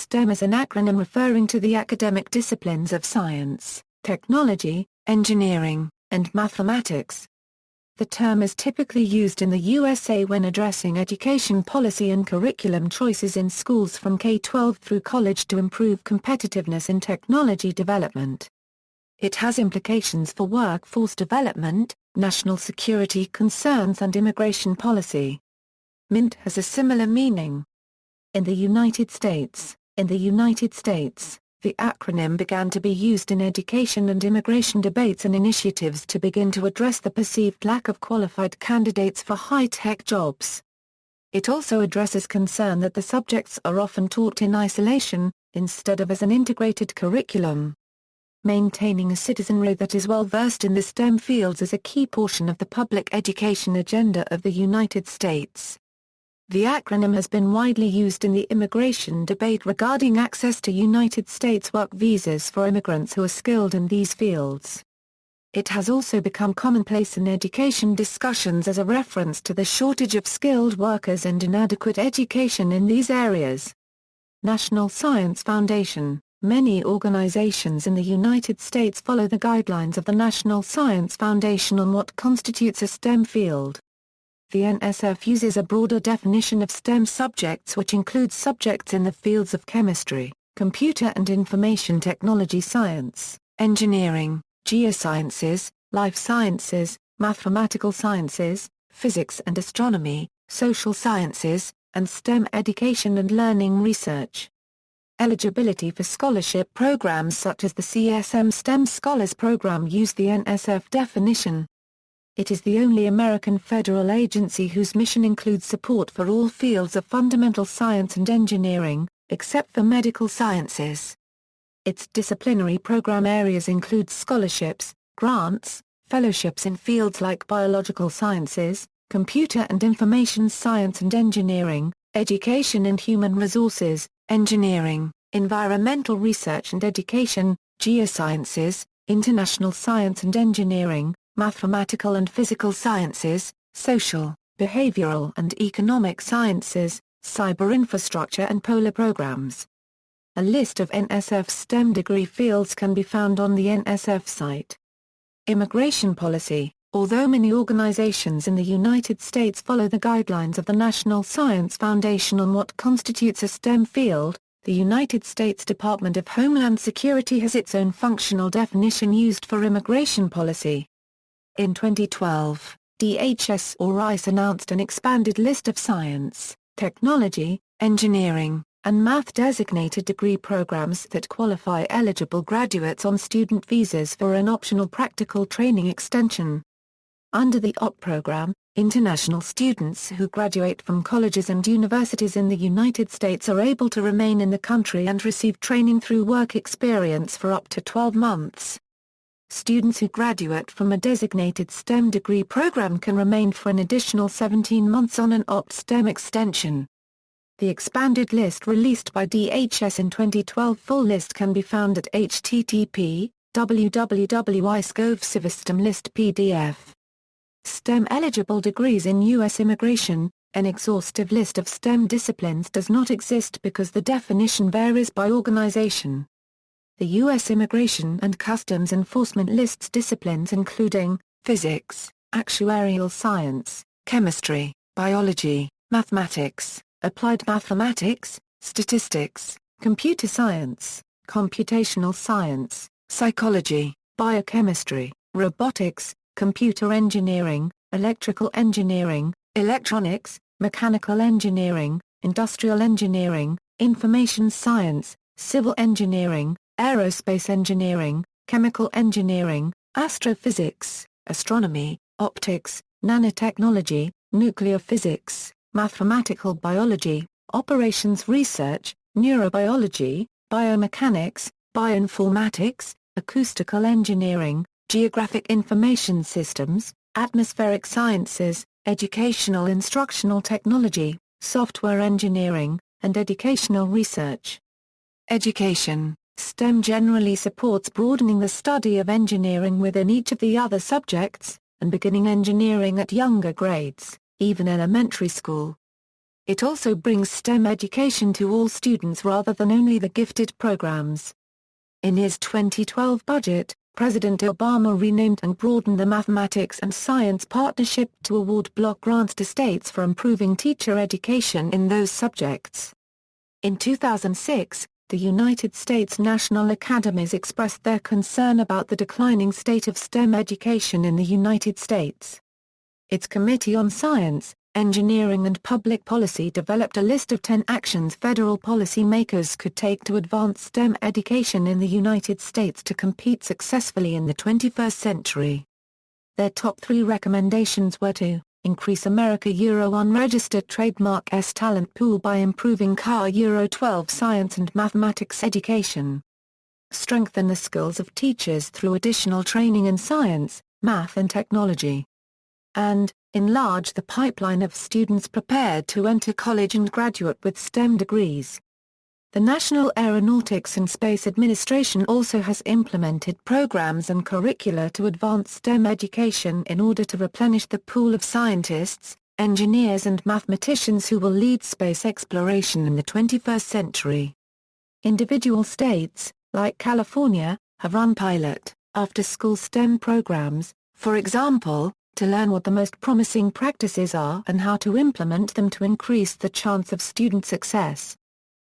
STEM is an acronym referring to the academic disciplines of science, technology, engineering, and mathematics. The term is typically used in the USA when addressing education policy and curriculum choices in schools from K-12 through college to improve competitiveness in technology development. It has implications for workforce development, national security concerns and immigration policy. MINT has a similar meaning. In the United States, the acronym began to be used in education and immigration debates and initiatives to begin to address the perceived lack of qualified candidates for high-tech jobs. It also addresses concern that the subjects are often taught in isolation, instead of as an integrated curriculum. Maintaining a citizenry that is well-versed in the STEM fields is a key portion of the public education agenda of the United States. The acronym has been widely used in the immigration debate regarding access to United States work visas for immigrants who are skilled in these fields. It has also become commonplace in education discussions as a reference to the shortage of skilled workers and inadequate education in these areas. National Science Foundation. Many organizations in the United States follow the guidelines of the National Science Foundation on what constitutes a STEM field. The NSF uses a broader definition of STEM subjects which includes subjects in the fields of chemistry, computer and information technology science, engineering, geosciences, life sciences, mathematical sciences, physics and astronomy, social sciences, and STEM education and learning research. Eligibility for scholarship programs such as the CSM STEM Scholars Program use the NSF definition. It is the only American federal agency whose mission includes support for all fields of fundamental science and engineering, except for medical sciences. Its disciplinary program areas include scholarships, grants, fellowships in fields like biological sciences, computer and information science and engineering, education and human resources, engineering, environmental research and education, geosciences, international science and engineering, mathematical and physical sciences, social, behavioral and economic sciences, cyber infrastructure and polar programs. A list of NSF STEM degree fields can be found on the NSF site. Immigration policy. Although many organizations in the United States follow the guidelines of the National Science Foundation on what constitutes a STEM field, the United States Department of Homeland Security has its own functional definition used for immigration policy. In 2012, DHS or ICE announced an expanded list of science, technology, engineering, and math designated degree programs that qualify eligible graduates on student visas for an optional practical training extension. Under the OPT program, international students who graduate from colleges and universities in the United States are able to remain in the country and receive training through work experience for up to 12 months. Students who graduate from a designated STEM degree program can remain for an additional 17 months on an OPT STEM extension. The expanded list released by DHS in 2012. Full list can be found at http://www.ice.gov STEM list PDF. STEM eligible degrees in U.S. immigration. An exhaustive list of STEM disciplines does not exist because the definition varies by organization. The U.S. Immigration and Customs Enforcement lists disciplines including physics, actuarial science, chemistry, biology, mathematics, applied mathematics, statistics, computer science, computational science, psychology, biochemistry, robotics, computer engineering, electrical engineering, electronics, mechanical engineering, industrial engineering, information science, civil engineering, aerospace engineering, chemical engineering, astrophysics, astronomy, optics, nanotechnology, nuclear physics, mathematical biology, operations research, neurobiology, biomechanics, bioinformatics, acoustical engineering, geographic information systems, atmospheric sciences, educational instructional technology, software engineering, and educational research. Education. STEM generally supports broadening the study of engineering within each of the other subjects, and beginning engineering at younger grades, even elementary school. It also brings STEM education to all students rather than only the gifted programs. In his 2012 budget, President Obama renamed and broadened the Mathematics and Science Partnership to award block grants to states for improving teacher education in those subjects. In 2006, the United States National Academies expressed their concern about the declining state of STEM education in the United States. Its Committee on Science, Engineering and Public Policy developed a list of 10 actions federal policymakers could take to advance STEM education in the United States to compete successfully in the 21st century. Their top 3 recommendations were to increase America unregistered trademark S talent pool by improving CAR 12 science and mathematics education, strengthen the skills of teachers through additional training in science, math and technology, and enlarge the pipeline of students prepared to enter college and graduate with STEM degrees. The National Aeronautics and Space Administration also has implemented programs and curricula to advance STEM education in order to replenish the pool of scientists, engineers and mathematicians who will lead space exploration in the 21st century. Individual states, like California, have run pilot, after-school STEM programs, for example, to learn what the most promising practices are and how to implement them to increase the chance of student success.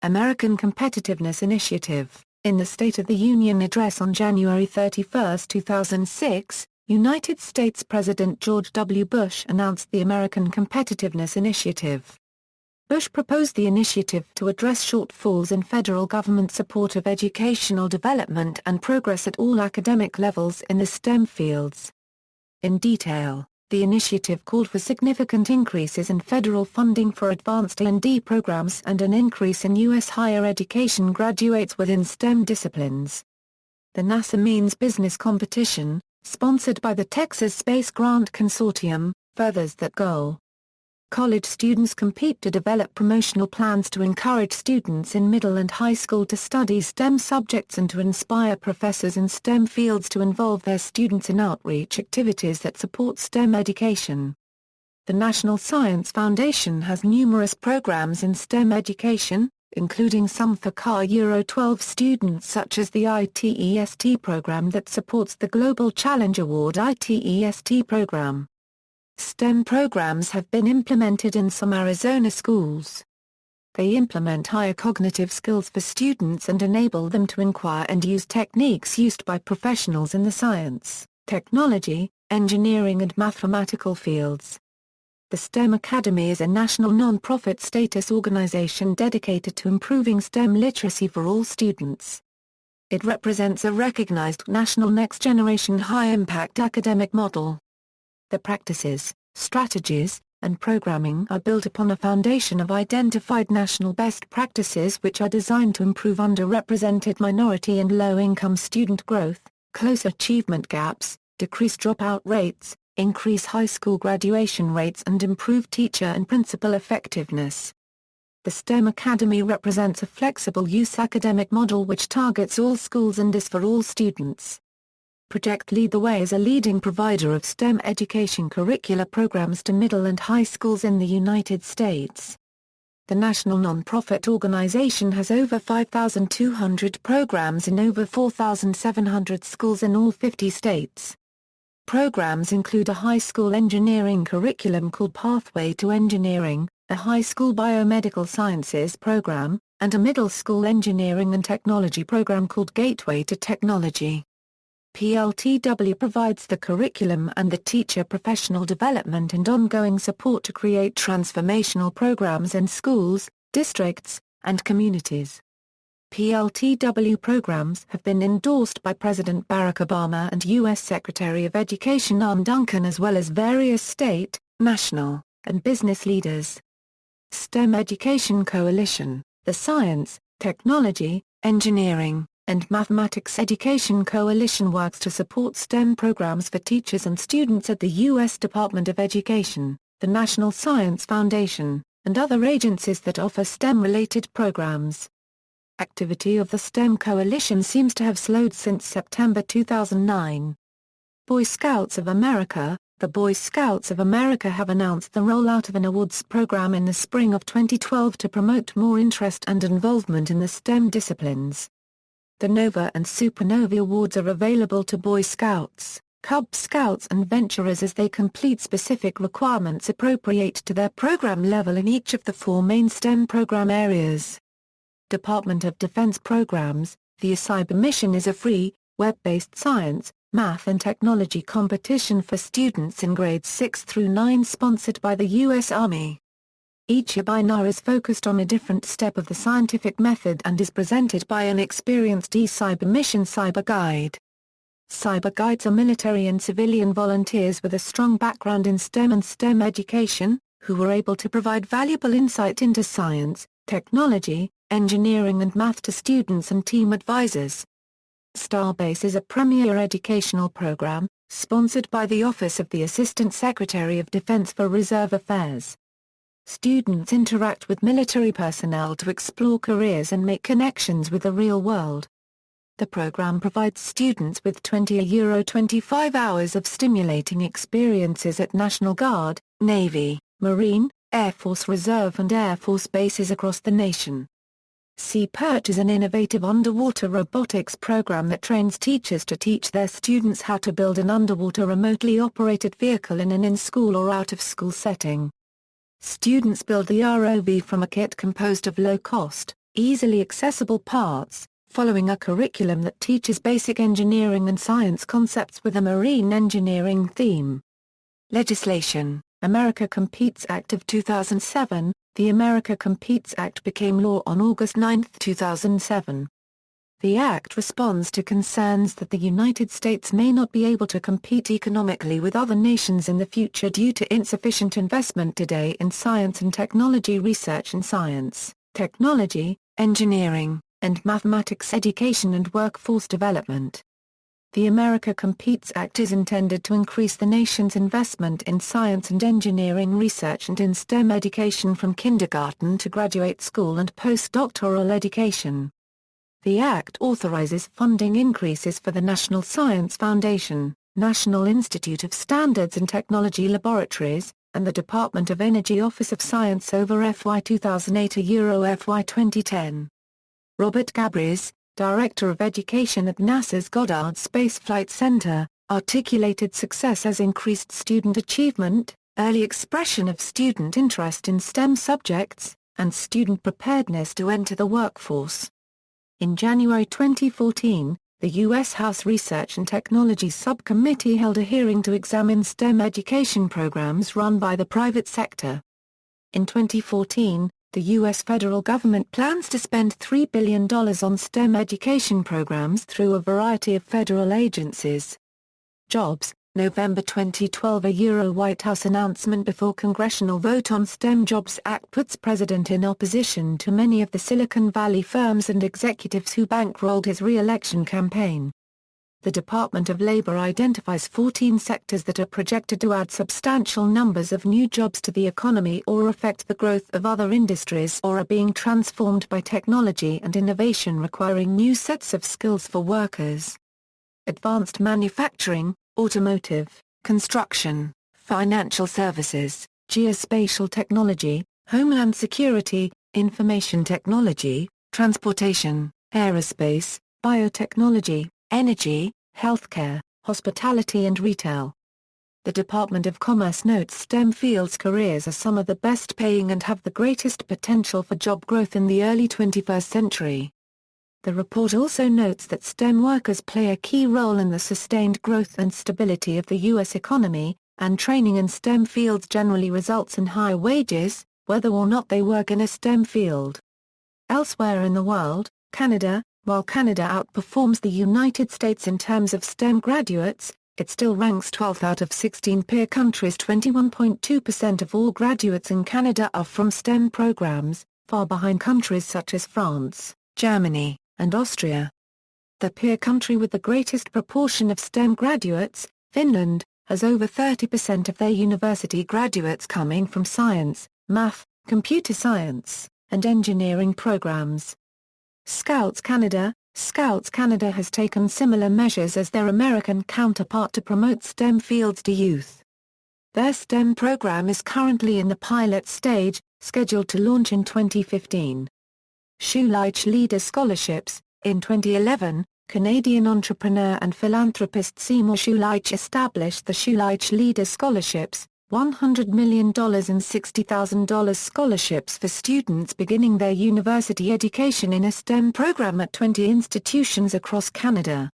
American Competitiveness Initiative. In the State of the Union address on January 31, 2006, United States President George W. Bush announced the American Competitiveness Initiative. Bush proposed the initiative to address shortfalls in federal government support of educational development and progress at all academic levels in the STEM fields. In detail, the initiative called for significant increases in federal funding for advanced R&D programs and an increase in U.S. higher education graduates within STEM disciplines. The NASA Means Business Competition, sponsored by the Texas Space Grant Consortium, furthers that goal. College students compete to develop promotional plans to encourage students in middle and high school to study STEM subjects and to inspire professors in STEM fields to involve their students in outreach activities that support STEM education. The National Science Foundation has numerous programs in STEM education, including some for CAR 12 students such as the ITEST program that supports the Global Challenge Award ITEST program. STEM programs have been implemented in some Arizona schools. They implement higher cognitive skills for students and enable them to inquire and use techniques used by professionals in the science, technology, engineering and mathematical fields. The STEM Academy is a national non-profit status organization dedicated to improving STEM literacy for all students. It represents a recognized national next-generation high-impact academic model. The practices, strategies, and programming are built upon a foundation of identified national best practices which are designed to improve underrepresented minority and low-income student growth, close achievement gaps, decrease dropout rates, increase high school graduation rates and improve teacher and principal effectiveness. The STEM Academy represents a flexible use academic model which targets all schools and is for all students. Project Lead the Way is a leading provider of STEM education curricula programs to middle and high schools in the United States. The national nonprofit organization has over 5,200 programs in over 4,700 schools in all 50 states. Programs include a high school engineering curriculum called Pathway to Engineering, a high school biomedical sciences program, and a middle school engineering and technology program called Gateway to Technology. PLTW provides the curriculum and the teacher professional development and ongoing support to create transformational programs in schools, districts, and communities. PLTW programs have been endorsed by President Barack Obama and U.S. Secretary of Education Arne Duncan as well as various state, national, and business leaders. STEM Education Coalition, the Science, Technology, Engineering, and Mathematics Education Coalition works to support STEM programs for teachers and students at the U.S. Department of Education, the National Science Foundation, and other agencies that offer STEM-related programs. Activity of the STEM Coalition seems to have slowed since September 2009. Boy Scouts of America, The Boy Scouts of America have announced the rollout of an awards program in the spring of 2012 to promote more interest and involvement in the STEM disciplines. The Nova and Supernova Awards are available to Boy Scouts, Cub Scouts and Venturers as they complete specific requirements appropriate to their program level in each of the 4 main STEM program areas. Department of Defense Programs. The Cyber Mission is a free, web-based science, math and technology competition for students in grades 6 through 9 sponsored by the U.S. Army. Each webinar is focused on a different step of the scientific method and is presented by an experienced Cyber Mission cyber guide. Cyber guides are military and civilian volunteers with a strong background in STEM and STEM education, who were able to provide valuable insight into science, technology, engineering and math to students and team advisors. Starbase is a premier educational program, sponsored by the Office of the Assistant Secretary of Defense for Reserve Affairs. Students interact with military personnel to explore careers and make connections with the real world. The program provides students with €25 hours of stimulating experiences at National Guard, Navy, Marine, Air Force Reserve and Air Force bases across the nation. Sea-Perch is an innovative underwater robotics program that trains teachers to teach their students how to build an underwater remotely operated vehicle in an in-school or out-of-school setting. Students build the ROV from a kit composed of low-cost, easily accessible parts, following a curriculum that teaches basic engineering and science concepts with a marine engineering theme. Legislation. America Competes Act of 2007. The America Competes Act became law on August 9, 2007. The act responds to concerns that the United States may not be able to compete economically with other nations in the future due to insufficient investment today in science and technology research in science, technology, engineering, and mathematics education and workforce development. The America Competes Act is intended to increase the nation's investment in science and engineering research and in STEM education from kindergarten to graduate school and postdoctoral education. The Act authorizes funding increases for the National Science Foundation, National Institute of Standards and Technology Laboratories, and the Department of Energy Office of Science over FY 2008 to FY 2010. Robert Gabrys, Director of Education at NASA's Goddard Space Flight Center, articulated success as increased student achievement, early expression of student interest in STEM subjects, and student preparedness to enter the workforce. In January 2014, the U.S. House Research and Technology Subcommittee held a hearing to examine STEM education programs run by the private sector. In 2014, the U.S. federal government plans to spend $3 billion on STEM education programs through a variety of federal agencies. Jobs. November 2012. A White House announcement before congressional vote on STEM Jobs Act puts president in opposition to many of the Silicon Valley firms and executives who bankrolled his re-election campaign. The Department of Labor identifies 14 sectors that are projected to add substantial numbers of new jobs to the economy or affect the growth of other industries or are being transformed by technology and innovation requiring new sets of skills for workers. Advanced manufacturing, automotive, construction, financial services, geospatial technology, homeland security, information technology, transportation, aerospace, biotechnology, energy, healthcare, hospitality and retail. The Department of Commerce notes STEM fields careers are some of the best paying and have the greatest potential for job growth in the early 21st century. The report also notes that STEM workers play a key role in the sustained growth and stability of the U.S. economy, and training in STEM fields generally results in higher wages, whether or not they work in a STEM field. Elsewhere in the world, Canada. While Canada outperforms the United States in terms of STEM graduates, it still ranks 12th out of 16 peer countries. 21.2% of all graduates in Canada are from STEM programs, far behind countries such as France, Germany, and Austria. The peer country with the greatest proportion of STEM graduates, Finland, has over 30% of their university graduates coming from science, math, computer science, and engineering programs. Scouts Canada has taken similar measures as their American counterpart to promote STEM fields to youth. Their STEM program is currently in the pilot stage, scheduled to launch in 2015. Schulich Leader Scholarships. In 2011, Canadian entrepreneur and philanthropist Seymour Schulich established the Schulich Leader Scholarships, $100 million and $60,000 scholarships for students beginning their university education in a STEM program at 20 institutions across Canada.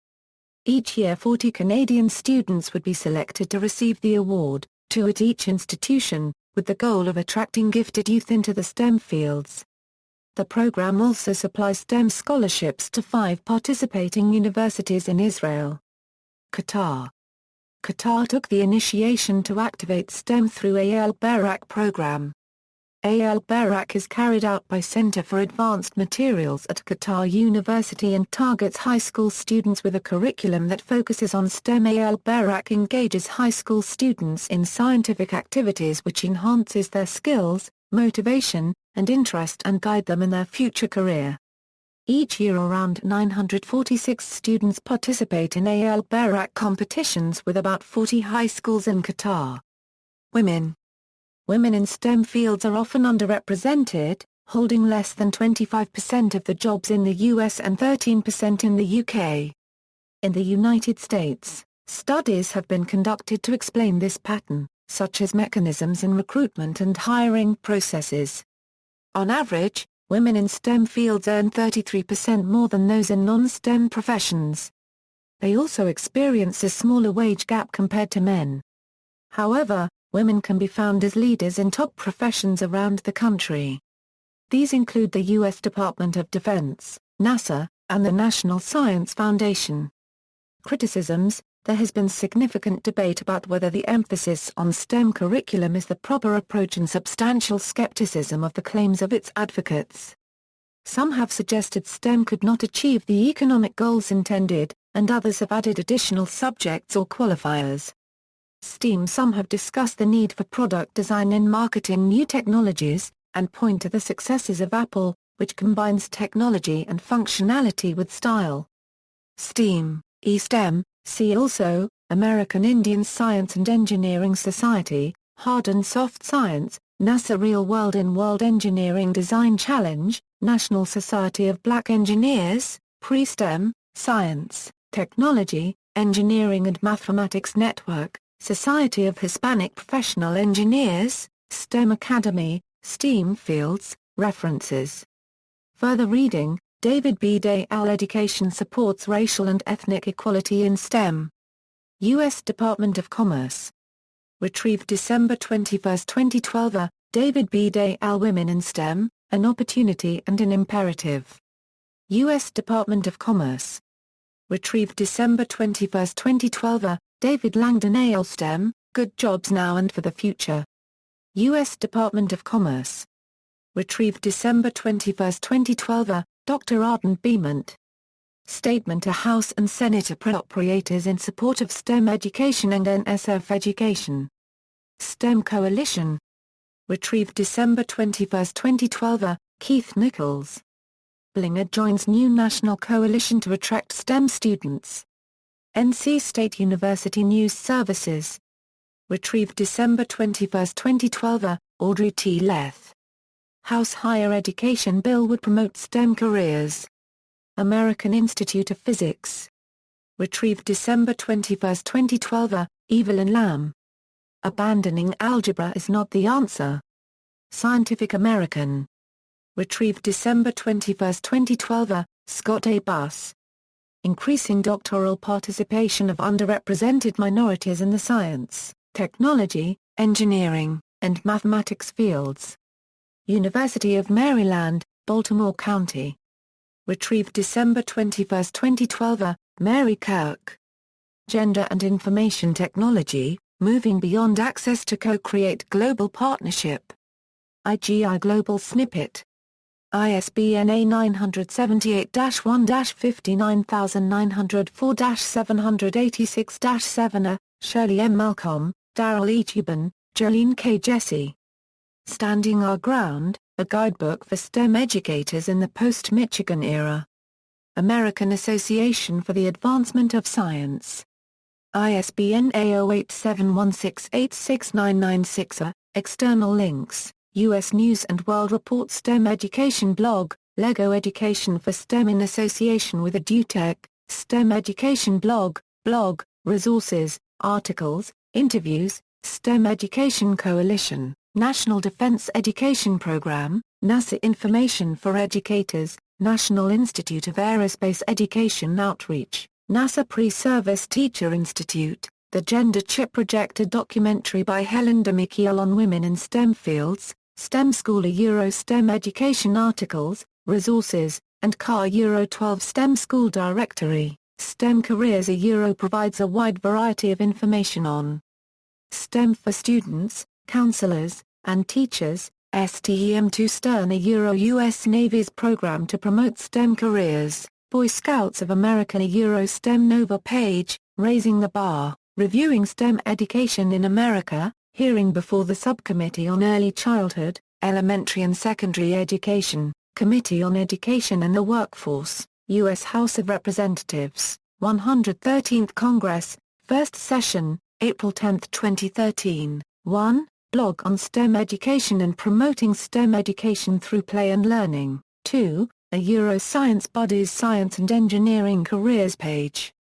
Each year 40 Canadian students would be selected to receive the award, 2 at each institution, with the goal of attracting gifted youth into the STEM fields. The program also supplies STEM scholarships to 5 participating universities in Israel. Qatar. Qatar took the initiation to activate STEM through Al-Barak program. Al-Barak is carried out by Center for Advanced Materials at Qatar University and targets high school students with a curriculum that focuses on STEM. Al-Barak engages high school students in scientific activities which enhances their skills, motivation, and interest and guide them in their future career. Each year around 946 students participate in Al-Barak competitions with about 40 high schools in Qatar. Women. Women in STEM fields are often underrepresented, holding less than 25% of the jobs in the US and 13% in the UK. In the United States, studies have been conducted to explain this pattern, such as mechanisms in recruitment and hiring processes. On average, women in STEM fields earn 33% more than those in non-STEM professions. They also experience a smaller wage gap compared to men. However, women can be found as leaders in top professions around the country. These include the U.S. Department of Defense, NASA, and the National Science Foundation. Criticisms. There has been significant debate about whether the emphasis on STEM curriculum is the proper approach and substantial skepticism of the claims of its advocates. Some have suggested STEM could not achieve the economic goals intended, and others have added additional subjects or qualifiers. Some have discussed the need for product design in marketing new technologies, and point to the successes of Apple, which combines technology and functionality with style. STEAM, E-STEM. See also, American Indian Science and Engineering Society, Hard and Soft Science, NASA Real World in World Engineering Design Challenge, National Society of Black Engineers, Pre-STEM, Science, Technology, Engineering and Mathematics Network, Society of Hispanic Professional Engineers, STEM Academy, STEAM Fields, References. Further reading. David B. Dale Education Supports Racial and Ethnic Equality in STEM. U.S. Department of Commerce. Retrieved December 21, 2012. David B. Dale Women in STEM, An Opportunity and an Imperative. U.S. Department of Commerce. Retrieved December 21, 2012. David Langdon A. STEM, Good Jobs Now and for the Future. U.S. Department of Commerce. Retrieved December 21, 2012. Dr. Arden Beament. Statement to House and Senate Appropriators in support of STEM education and NSF education. STEM Coalition. Retrieved December 21, 2012. Keith Nichols. Blinger joins new national coalition to attract STEM students. NC State University News Services. Retrieved December 21, 2012. Audrey T. Leth. House Higher Education Bill would promote STEM careers. American Institute of Physics. Retrieved December 21, 2012. Evelyn Lamb. Abandoning algebra is not the answer. Scientific American. Retrieved December 21, 2012. Scott A. Buss. Increasing doctoral participation of underrepresented minorities in the science, technology, engineering, and mathematics fields. University of Maryland, Baltimore County. Retrieved December 21, 2012. Mary Kirk. Gender and Information Technology, Moving Beyond Access to Co-Create Global Partnership. IGI Global Snippet. ISBN A978-59904-786-7. Shirley M. Malcolm, Darrell E. Cuban, Jolene K. Jesse. Standing Our Ground, a guidebook for STEM educators in the post-Michigan era. American Association for the Advancement of Science. ISBN A0871686996. External links: U.S. News & World Report, STEM Education Blog, LEGO Education for STEM in association with EduTech, STEM Education Blog, resources, articles, interviews, STEM Education Coalition, National Defense Education Program, NASA Information for Educators, National Institute of Aerospace Education Outreach, NASA Pre-Service Teacher Institute, The Gender Chip Project, a documentary by Helen Demichiel on women in STEM fields, STEM School, a Euro STEM education articles, resources, and CAR Euro 12 STEM School Directory. STEM Careers, a Euro provides a wide variety of information on STEM for students, counselors, and teachers. STEM2 Stern, a Euro U.S. Navy's program to promote STEM careers. Boy Scouts of America, a Euro STEM Nova page, Raising the Bar, reviewing STEM education in America, hearing before the Subcommittee on Early Childhood, Elementary and Secondary Education, Committee on Education and the Workforce, U.S. House of Representatives, 113th Congress, First Session, April 10, 2013. 1. Blog on STEM education and promoting STEM education through play and learning. 2. A Euroscience Buddies Science and Engineering Careers page.